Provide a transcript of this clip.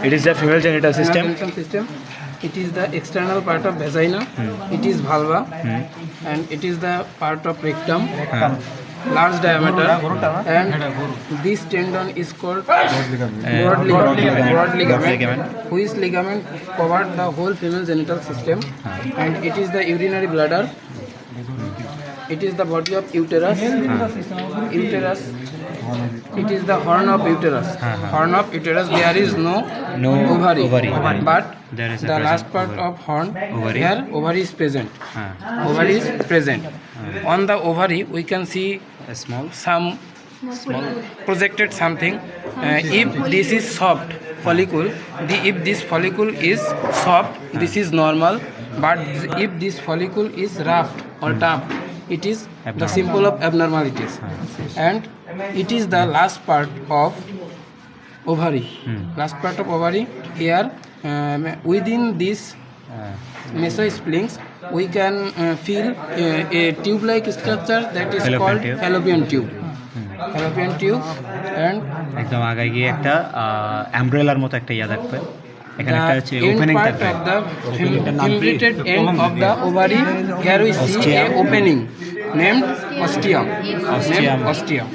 It is the female genital system. It is the external part of vagina. It is vulva, and it is the part of rectum, large diameter, and this tendon is called broad ligament, which ligament covers the whole female genital system, and it is the urinary bladder. It is the body of uterus. It is the horn of uterus. Horn of uterus. There is no ovary. But There is a the present last part ovary. of horn, Ovary. here ovary is present. Ovary is present. On the ovary we can see A small. some projected something. If this is soft follicle, if this follicle is soft, this is normal. But if this follicle is rough or tough, it is the symbol of abnormalities. And it is the last part of ovary. Last part of ovary. Here, within this mesosplings, we can feel a tube-like structure that is Fallopian called tube. fallopian tube. Fallopian tube, and একদম আগে গিয়ে একটা অ্যামব্রেলার মতো একটা ইয়া থাকবে এখানে একটা হচ্ছে the end ওপেনিং part থাকবে of the fimbriated end of the ovary. Here we see a opening named ostium. Ostium. Named ostium.